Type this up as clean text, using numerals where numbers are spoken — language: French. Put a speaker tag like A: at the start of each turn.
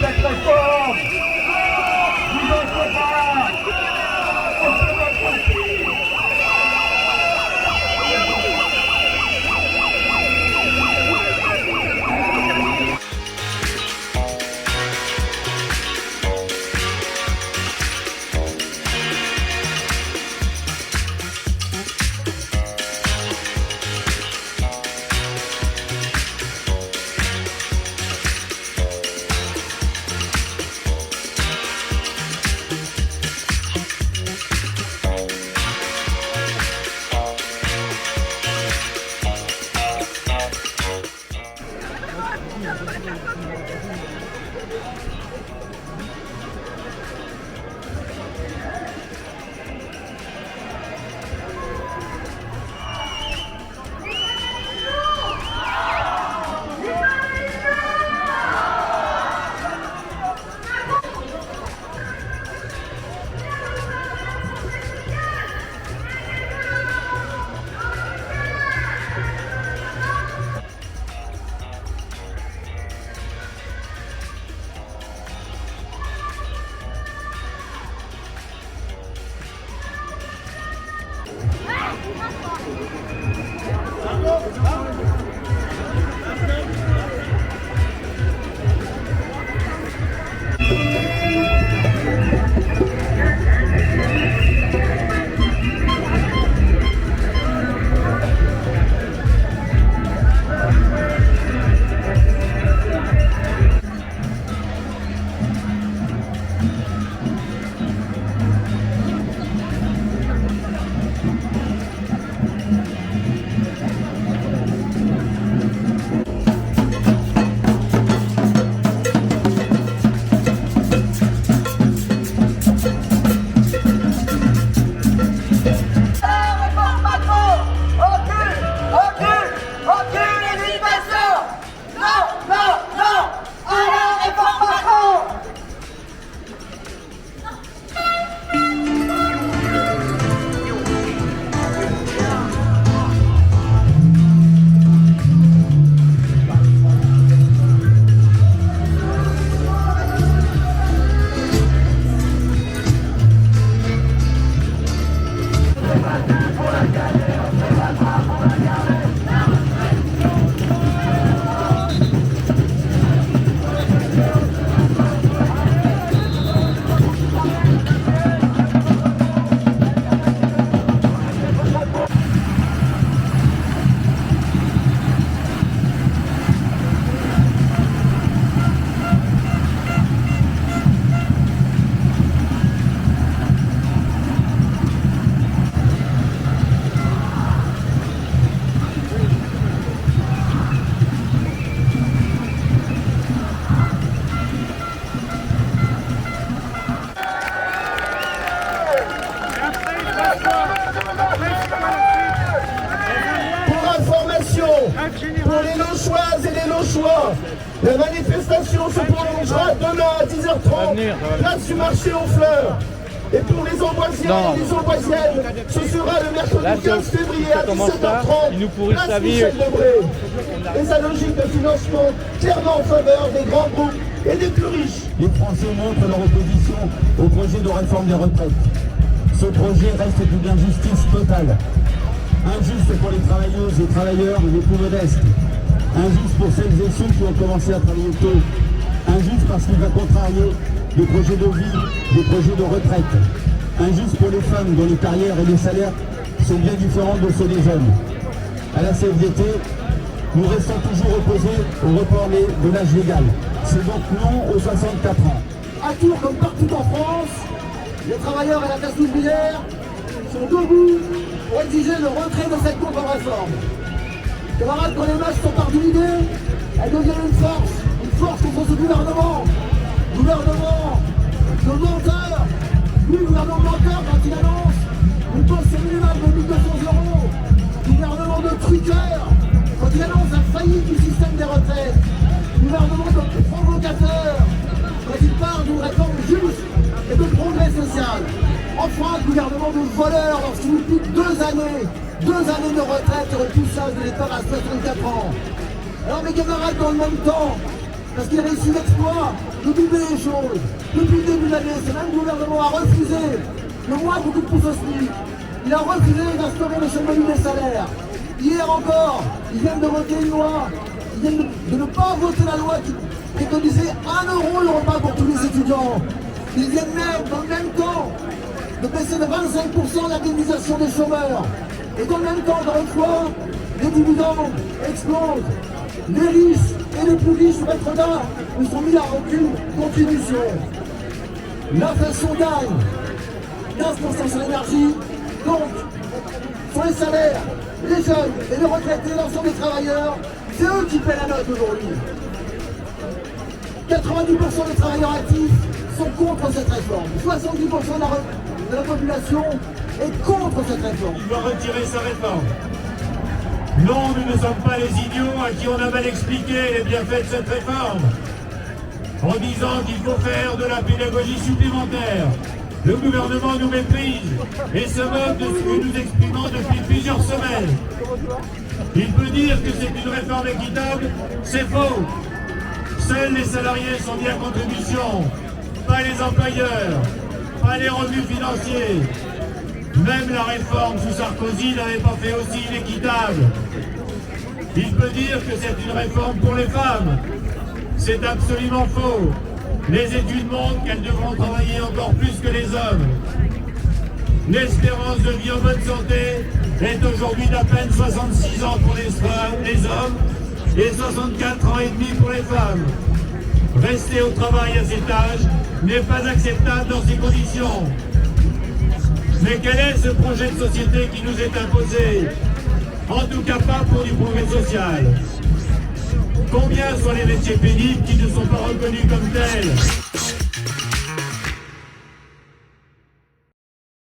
A: cette réforme. Vous n'entrez pas. On se vote aussi.
B: Pour les Lochoises et les Lochois, la manifestation se prolongera demain à 10h30, place du marché aux fleurs. Et pour les Amboisiens et les Amboisiennes, ce sera le mercredi 15 février à 17h30, place Michel Debré. Et sa logique de financement clairement en faveur des grands groupes et des plus riches.
C: Les Français montrent leur opposition au projet de réforme des retraites. Ce projet reste d'une injustice totale. Injuste pour les travailleuses et travailleurs les plus modestes. Injuste pour celles et ceux qui ont commencé à travailler tôt. Injuste parce qu'il va contrarier des projets de vie, des projets de retraite. Injuste pour les femmes dont les carrières et les salaires sont bien différents de ceux des hommes. À la CFDT, nous restons toujours opposés au report de l'âge légal. C'est donc non aux 64 ans.
B: À Tours, comme partout en France, les travailleurs et la classe ouvrière sont debout pour exiger le retrait de cette contre-réforme. Camarades, quand les masses sont parties l'idée, elles deviennent une force contre ce gouvernement. Gouvernement de menteurs. Oui, gouvernement menteur quand il annonce une pension minimale de 1 200 €. Gouvernement de truqueurs quand il annonce la faillite du système des retraites. Gouvernement de provocateurs quand il parle d'une réforme juste et de progrès social. Enfin, gouvernement de voleurs lorsqu'il nous pique 2 années de retraite sur le poussage de l'État à 64 ans. Alors mes camarades, dans le même temps, parce qu'il a réussi l'exploit de doubler les choses. Depuis le début de l'année, ce même gouvernement a refusé le moindre coup de pouce au SMIC. Il a refusé d'instaurer le chômage des salaires. Hier encore, ils viennent de voter une loi, ils viennent de ne pas voter la loi qui préconisait 1 euro le repas pour tous les étudiants. Ils viennent même, dans le même temps, de baisser de 25% l'indemnisation des chômeurs. Et dans le même temps, encore une fois, les dividendes explosent. Les riches et les plus riches sur être là ne sont mis à aucune contribution. L'inflation gagne 15% sur l'énergie, donc sur les salaires, les jeunes et les retraités, l'ensemble des travailleurs, c'est eux qui paient la note aujourd'hui. 90% des travailleurs actifs sont contre cette réforme. 70% de la population est contre cette réforme.
A: Il doit retirer sa réforme. Non, nous ne sommes pas les idiots à qui on a mal expliqué les bienfaits de cette réforme. En disant qu'il faut faire de la pédagogie supplémentaire. Le gouvernement nous méprise et se moque de ce que nous exprimons depuis plusieurs semaines. Il peut dire que c'est une réforme équitable, c'est faux. Seuls les salariés sont mis à contribution, pas les employeurs, pas les revenus financiers. Même la réforme sous Sarkozy n'avait pas fait aussi inéquitable. Il peut dire que c'est une réforme pour les femmes. C'est absolument faux. Les études montrent qu'elles devront travailler encore plus que les hommes. L'espérance de vie en bonne santé est aujourd'hui d'à peine 66 ans pour les hommes et 64 ans et demi pour les femmes. Rester au travail à cet âge n'est pas acceptable dans ces conditions. Mais quel est ce projet de société qui nous est imposé? En tout cas pas pour du progrès social. Combien sont les métiers pénibles qui ne sont pas reconnus comme tels?